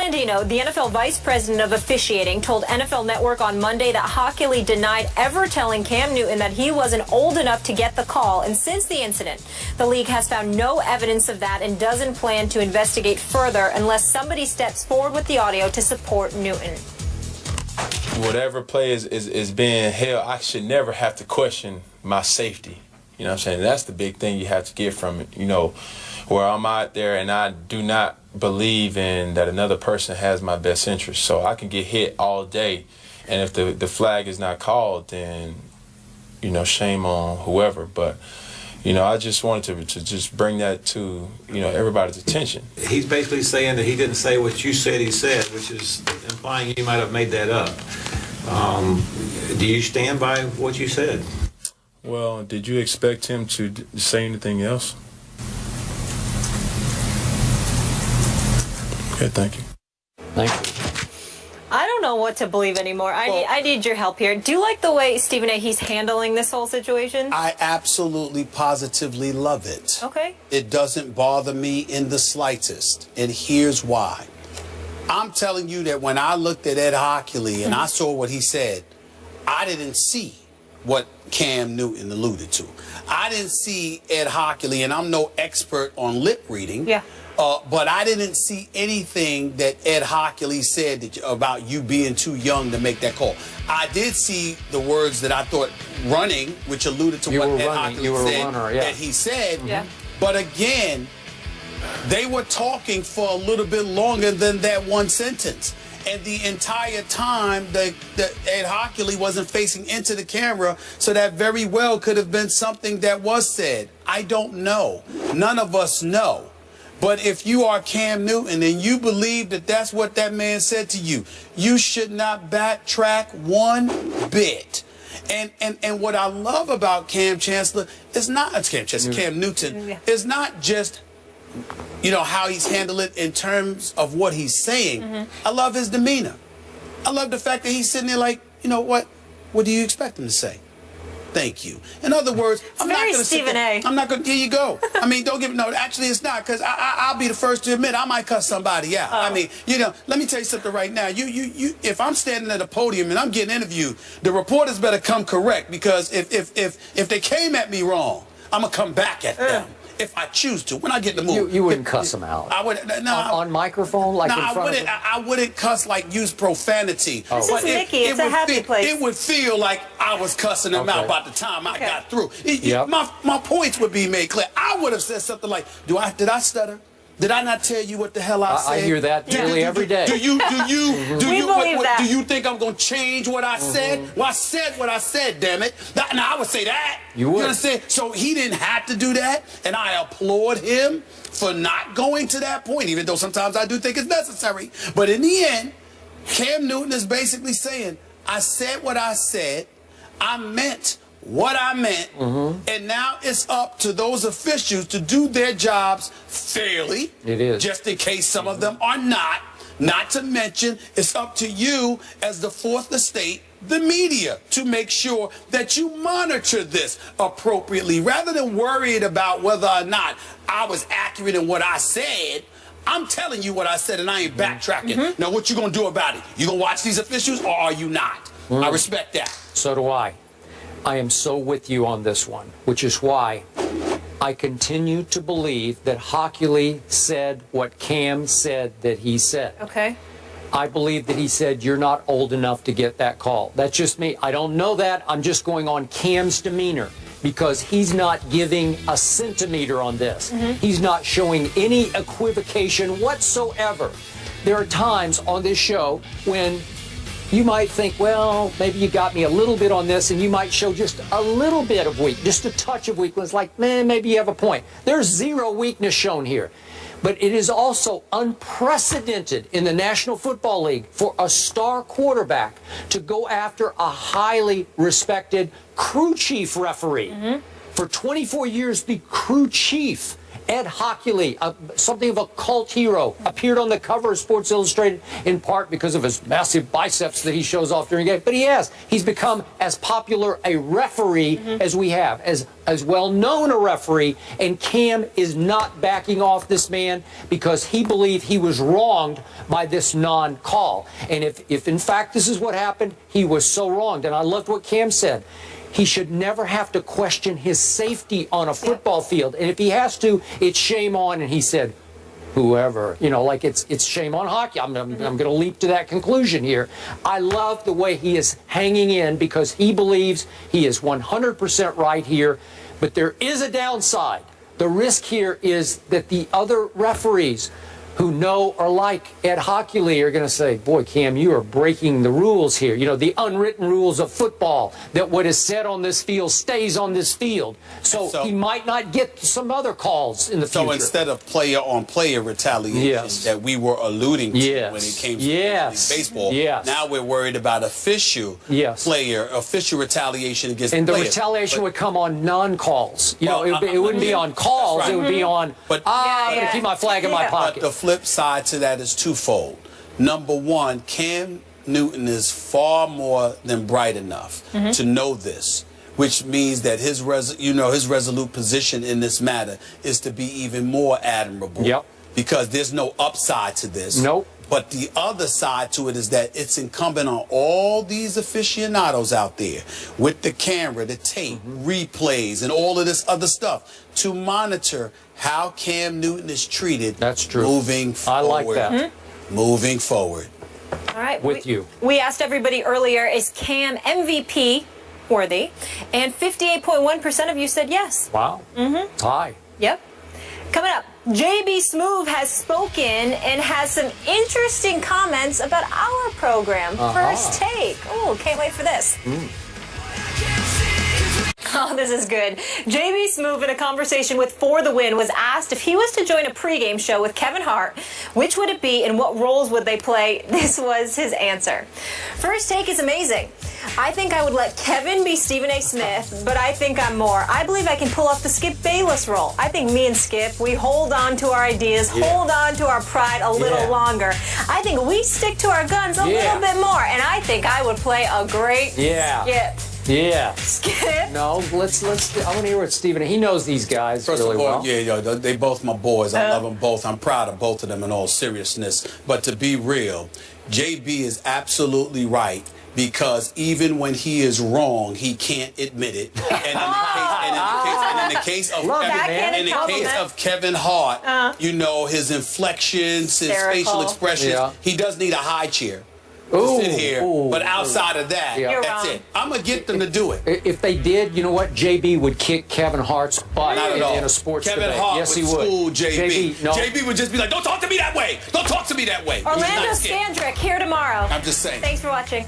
Blandino, the NFL Vice President of Officiating, told NFL Network on Monday that Hockley denied ever telling Cam Newton that he wasn't old enough to get the call. And since the incident, the league has found no evidence of that and doesn't plan to investigate further unless somebody steps forward with the audio to support Newton. Whatever play is being held, I should never have to question my safety. You know what I'm saying? That's the big thing you have to get from it, you know, where I'm out there and I do not believe in that another person has my best interest. So I can get hit all day, and if the flag is not called, then, you know, shame on whoever. But, you know, I just wanted to just bring that to, you know, everybody's attention. He's basically saying that he didn't say what you said he said, which is implying you might have made that up. Do you stand by what you said? Well, did you expect him to say anything else? Okay, thank you. Thank you. I don't know what to believe anymore. I need your help here. Do you like the way, Stephen A., he's handling this whole situation? I absolutely, positively love it. Okay. It doesn't bother me in the slightest, and here's why. I'm telling you that when I looked at Ed Hockley and I saw what he said, I didn't see what Cam Newton alluded to. I didn't see Ed Hockley, and I'm no expert on lip reading. Yeah. But I didn't see anything that Ed Hockley said about you being too young to make that call. I did see the words that I thought running, which alluded to what Ed Hockley said that he said. Yeah. But again, they were talking for a little bit longer than that one sentence. And the entire time, Ed Hockley wasn't facing into the camera, so that very well could have been something that was said. I don't know. None of us know. But if you are Cam Newton and you believe that that's what that man said to you, you should not backtrack one bit. And what I love about Cam Chancellor is not Cam Newton is not just, you know, how he's handled it in terms of what he's saying. I love his demeanor. I love the fact that he's sitting there like, you know what do you expect him to say? Thank you. In other words, I'm not going to Stephen A. I'm not going to. Here you go. I mean, don't give. No, actually, it's not, because I'll be the first to admit I might cuss somebody out. I mean, you know, let me tell you something right now. If I'm standing at a podium and I'm getting interviewed, the reporters better come correct, because if they came at me wrong, I'm gonna come back at them. If I choose to, when I get in the mood. You wouldn't cuss them out. I would. No, on microphone, like in front of them? I wouldn't cuss, like use profanity. This is Mickey. It's a happy place. It would feel like I was cussing them out by the time I got through. My points would be made clear. I would have said something like, "Did I stutter? Did I not tell you what the hell I said?" I hear that nearly every day. Do you think I'm going to change what I said? Well, I said what I said, damn it. Now, I would say that. You would. understand? So he didn't have to do that, and I applaud him for not going to that point, even though sometimes I do think it's necessary. But in the end, Cam Newton is basically saying, I said what I said, I meant what I meant, and now it's up to those officials to do their jobs fairly. It is. Just in case some of them are not. Not to mention, it's up to you as the fourth estate, the media, to make sure that you monitor this appropriately. Rather than worried about whether or not I was accurate in what I said, I'm telling you what I said, and I ain't backtracking. Now, what you gonna do about it? You gonna watch these officials, or are you not? I respect that. So do I. I am so with you on this one, which is why I continue to believe that Hockley said what Cam said that he said. Okay. I believe that he said, you're not old enough to get that call. That's just me. I don't know that. I'm just going on Cam's demeanor, because he's not giving a centimeter on this. He's not showing any equivocation whatsoever. There are times on this show when you might think, well, maybe you got me a little bit on this, and you might show just a little bit of weakness, just a touch of weakness, like, man, maybe you have a point. There's zero weakness shown here. But it is also unprecedented in the National Football League for a star quarterback to go after a highly respected crew chief referee. For 24 years, the crew chief. Ed Hockley, something of a cult hero, appeared on the cover of Sports Illustrated in part because of his massive biceps that he shows off during games. But he's become as popular a referee as we have, as well known a referee. And Cam is not backing off this man because he believed he was wronged by this non-call. And if in fact this is what happened, he was so wronged. And I loved what Cam said. He should never have to question his safety on a football field. And if he has to, it's shame on. And he said, whoever, like it's shame on hockey. I'm going to leap to that conclusion here. I love the way he is hanging in because he believes he is 100% right here. But there is a downside. The risk here is that the other referees who know or like Ed Hockley are going to say, boy, Cam, you are breaking the rules here. The unwritten rules of football, that what is said on this field stays on this field. So he might not get some other calls in the future. So instead of player-on-player retaliation that we were alluding to when it came to baseball, now we're worried about official retaliation against and the the retaliation would come on non-calls. It wouldn't be on calls. Right. It would be on, I'm going to keep my flag in my pocket. But the flip side to that is twofold. Number one, Cam Newton is far more than bright enough to know this, which means that his resolute position in this matter is to be even more admirable. Yep. Because there's no upside to this. Nope. But the other side to it is that it's incumbent on all these aficionados out there with the camera, the tape, replays, and all of this other stuff to monitor how Cam Newton is treated. That's true. Moving forward. I like that. Moving forward. All right. We asked everybody earlier, is Cam MVP worthy? And 58.1% of you said yes. Wow. High. Yep. Coming up, JB Smoove has spoken and has some interesting comments about our program, First Take. Oh, can't wait for this. Oh, this is good. JB Smoove, in a conversation with For the Win, was asked if he was to join a pregame show with Kevin Hart, which would it be and what roles would they play? This was his answer. First Take is amazing. I think I would let Kevin be Stephen A. Smith, but I think I'm more. I believe I can pull off the Skip Bayless role. I think me and Skip, we hold on to our ideas, hold on to our pride a little longer. I think we stick to our guns a little bit more, and I think I would play a great Skip. Yeah. Skip. No, let's. I want to hear what Stephen. He knows these guys really well. They both my boys. I love them both. I'm proud of both of them in all seriousness. But to be real, JB is absolutely right. Because even when he is wrong, he can't admit it. And in the case of Kevin Hart, his inflections, his facial expressions, he does need a high chair to sit here. But outside of that, that's it. I'm going to get them to do it. If they did, you know what? JB would kick Kevin Hart's butt in a sports Kevin debate. Hart Yes, he would would. school JB. No. JB would just be like, don't talk to me that way. Don't talk to me that way. Orlando Scandrick here tomorrow. I'm just saying. Thanks for watching.